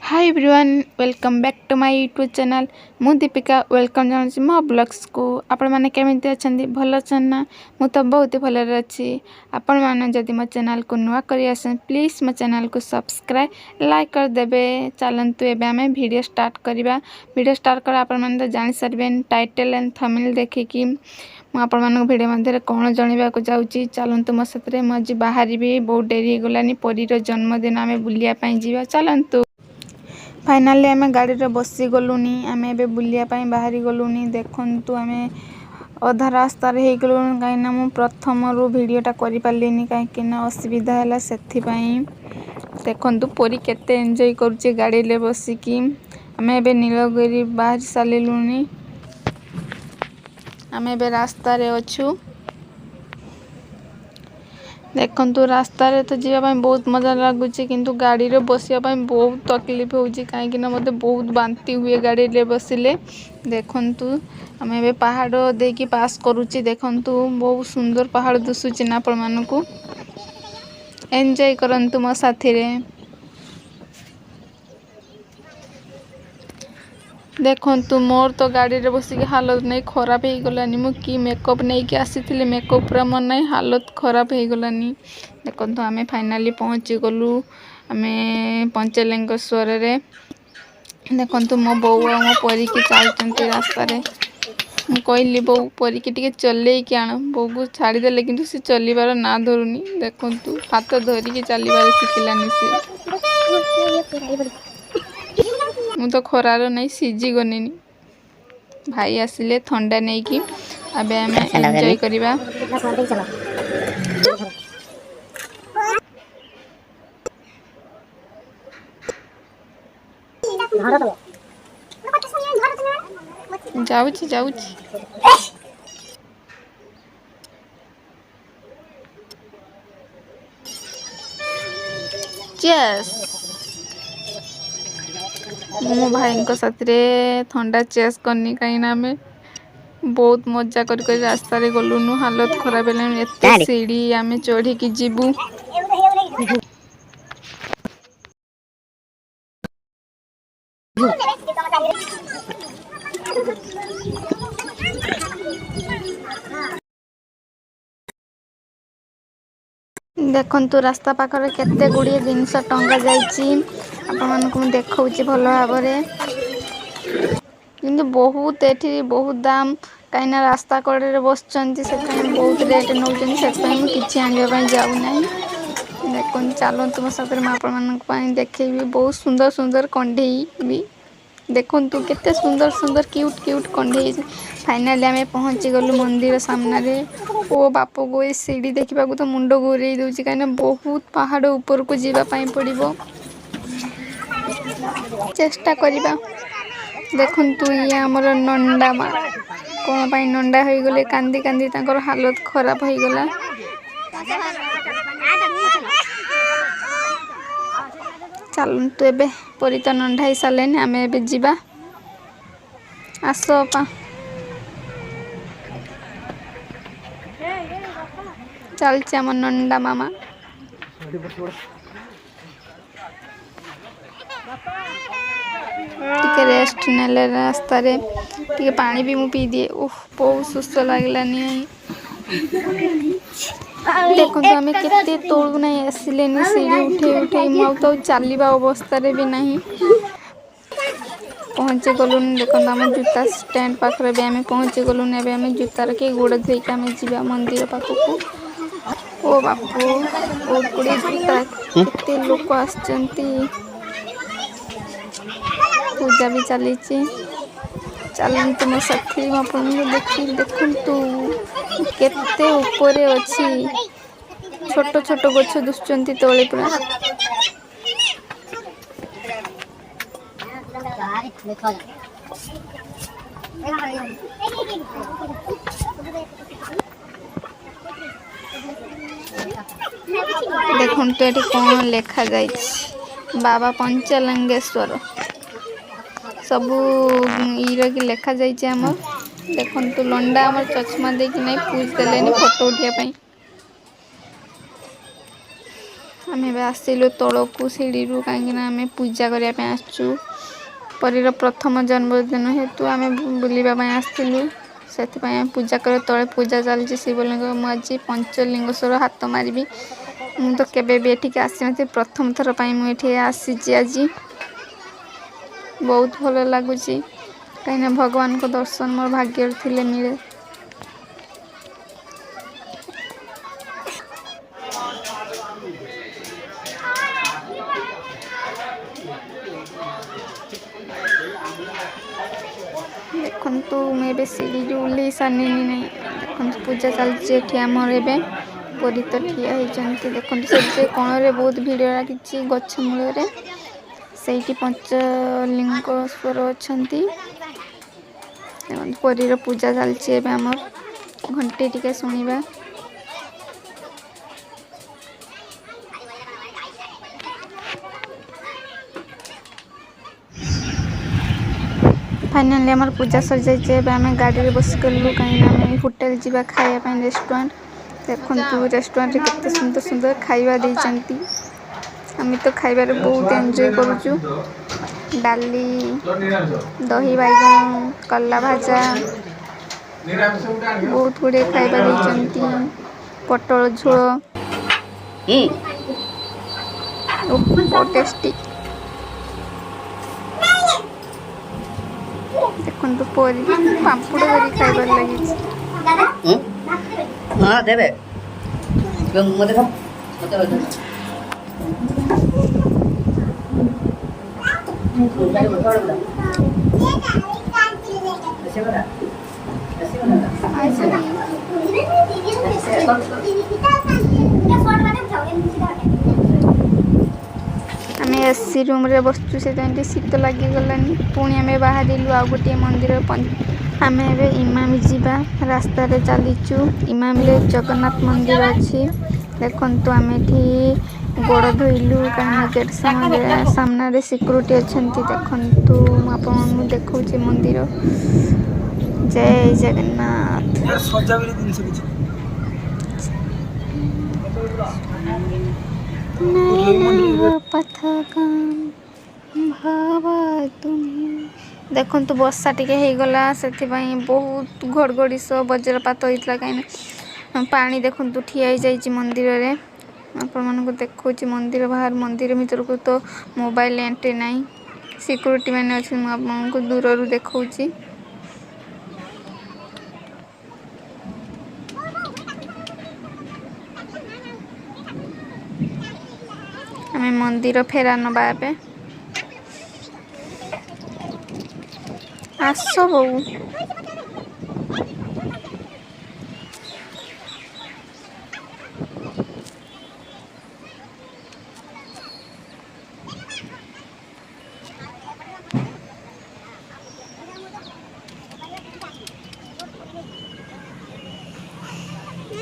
Hi everyone welcome back to my YouTube channel मु Deepika welcome जाऊँ मो ब्लॉग्स को आपण मैंने केमिति अच्छा भल ना मु तो बहुत भल अच्छी आपण मैंने जदि मो चैनल को नुआ कर आसन प्लीज़ मो चैनल को सब्सक्राइब लाइक कर देबे। चलतु एबे आमे वीडियो स्टार्ट करबा। वीडियो स्टार्ट कर आपण मैंने तो जानि सरबे टाइटल एंड थंबनेल देखिकी मुझे भिडियो मध्य कौन जनवाक जाऊँगी। चलतु मो साथ मुझे बाहर बहुत डेरी गलानी परीर जन्मदिन आम बुलायापी जा चलतु। फाइनाली आम गाड़ी रे बसी गलुनी आम ए बुलायापी बाहरी गलुनी। देखु आम अधा रास्ता हो गलु कहीं मु प्रथम रू भिडटा कर पार्लिनी कहीं असुविधा है से देखु परी केते एंजॉय करुचे गाड़ी रे बसिकी। आम ए नीलगिरी बाहर सारूनी आम ए रास्तार अच्छू। देखु रास्ता रे तो जीवाई बहुत मजा लगुच किंतु गाड़ी रे बसिया बहुत तकलीफ होची कहीं मते बहुत बांती हुए गाड़ी रे बसिले। देखु आम ए पहाड़ देकी पास करुची। देखु बहुत सुंदर पहाड़ दिशुची ना आपण मानकू एंजॉय करंतु मो साथी रे। देखु मोर तो गाड़ी रे बसिक हालत नहीं खराब हो गलानी मु कि मेकअप नहीं कि आसी मेकअप पूरा मन नहीं हालत खराब हो गलानी। देखु आम फाइनाली पहुँची गलु आम पंचलिंगेश्वर रे। देखु मो बो आ मो परी की चलते रास्ता रे मु कहली बो परी की टिके चले कि आण बो को छाड़ीदेले कि सी चलबार ना धरुनी। देखु हाथ धरिकी चलबार शिखिलानी सी मु तो खरार नहीं सीझी गनी। भाई आसिले थंडा नहीं कि अबे आम एंजॉय करिबा। जाउची जाउची चेस मो भाई साथ थंडा चेस करनी कहीं आम बहुत मजा कर रास्ता रे गलुनु। हालत खराब है एत सीढ़ी आम चढ़ी की जीवु। देखु रास्ता पाखर केते गुड़िए जिनस टंगा जाइए आपण देखा भल भाव किंतु बहुत एठी बहुत दाम कहीं रास्ता कड़े बस बहुत रेट नौ कि आने जाऊना। देखो चलतु मो साथ आपण देखेबी बहुत सुंदर सुंदर कंढई भी देखु केते सुंदर सुंदर क्यूट क्यूट कंढई। फाइनाली आम पहुँची गलु मंदिर सामने। ओ बाप गो ये सीढ़ी देखा तो मुंड घूरे दूसरी कहीं बहुत पहाड़ ऊपर को जीवाई पड़ो चेष्टा करवा। देखु ये आमर नंडा माँ कौन पाई नंडा हो गले कांदी कांदी तांकर हालत खराब हो गला। चलतु एबे परी तो नंढा ही सारे आम ए जा आस पा चलचे आम नंडा मामा। टिके रेस्ट नेले रास्ता रे टिके पानी भी मु पी दिए। उफ बहुत सुस्त लगलानी। देखो तो आम केते तोड़ू ना आसिले सीढ़ी उठे उठे मु तो चलवा अवस्था भी नहीं पहुँची गलुन। देखो आम जूता स्टैंड पाखे भी आम पहुँची गलुन। एबे आम जूता रखे गोड़ धोईक आम जा मंदिर पाखक। ओ बापू बहुत गुड़े जूता केते लोक आसचंती पूजा भी चली। चलतु मो साथी देखी देखु केते ऊपर अच्छी छोट छोट गछ दुसुचंती तले पूरा। देखु तो ये कौन लिखा जाए बाबा पंचलिंगेश्वर सबू कि लेखा जाइए आमर देखु लंडा आमर चश्मा देकी नहीं पूज देले फोटो उठाई आम आसिलु तौक सीढ़ी कहीं आम पूजा करने आसचु परीर प्रथम जन्मदिन हेतु आम बुलवाई आसलु से पूजा कर तले पूजा चलती शिवलिंग मुझे पंचलिंगेश्वर हाथ मारि मु तो केबे भी एठिक आसी न प्रथम थर मुझे आसी आज बहुत भल लगुच कहीं भगवान को दर्शन मोर भाग्य थिले मिले। देखु मैं सीढ़ी ओल्ल सारे नहीं देखो पूजा चलती आमर एवं परी तो ठिया होती देखो से कण बहुत भिड़ लगी गछ मूल से पंचलिंगेश्वर अच्छा परीर पूजा चलती आमर घंटे टिके शुणा फाइनाली आमर पूजा सर जाइए आम गाड़ी में बस गलु कहीं आम होटेल जावा खायापी रेस्टोरेंट देखु रेस्टोरेंट केते सुंदर सुंदर खाइबा देइचंती आम तो खाइबार बहुत एंजॉय करूचु डाली दही बैगन कला भाजा बहुत गुड़े खाइबा देइचंती पटल झोल बहुत टेस्टी देखु परी पांपड़ धरी खाइबार लगी हाँ देवे मत खाओ आम एसी रूम रे बसचु से शीत लगिगलानी पुणी आम बाहर आ गोटे मंदिर आम ए इमामी जीवा रास्ता रे चलीचु इमामी रे जगन्नाथ मंदिर अच्छी देखु आम एठी गोड़ धोइलु कहीं गेट सामने सिक्यूरीटी अच्छा देखु आपको देखा मंदिर जय जगन्नाथ देखु वर्षा टिके गला से बहुत घड़घड़ी सह वज्रपात होता कहीं पानी देखु ठिया जाइए मंदिर रे आपण मानक देखा मंदिर बाहर मंदिर भीतर को तो मोबाइल एंट्री नहीं सिक्यूरीटी मैंने अच्छे आपको दूर देखा आम मंदिर फेरा नवा ए आस बो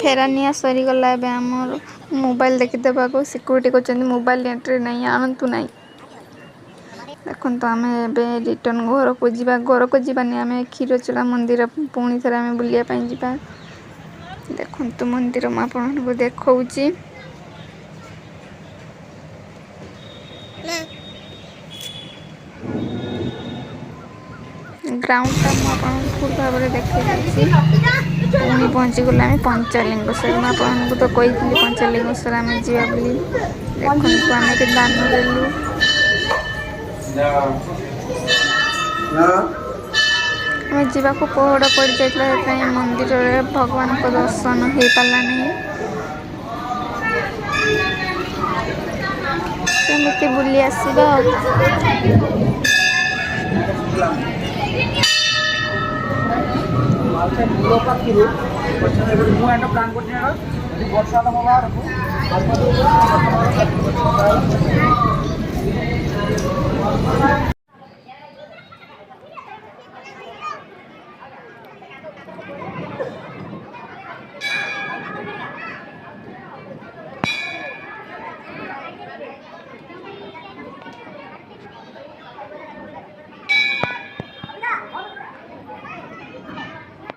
फेरानिया सरीगला आमर मोबाइल देखीदेवा को सिक्यूरीटी कर मोबाइल एंट्री नहीं आणतु नहीं देखो तो आम ए रिटर्न घर को जावानी आम क्षीरचोरा मंदिर पुणी थे आम बुलापाई जा देखु तो मंदिर मैं आपको देखा ग्राउंडटा मुझे फुल भाव में देखी पुणी पहुँची गला आम पंचलिंगेश्वर मैं आपको तो कही पंचलिंगेश्वर आम जा देखो आम के दान देलु आम जावा पहड़ पड़ जाता मंदिर में भगवान को दर्शन हो पारा नहीं सेमती बुली आसवा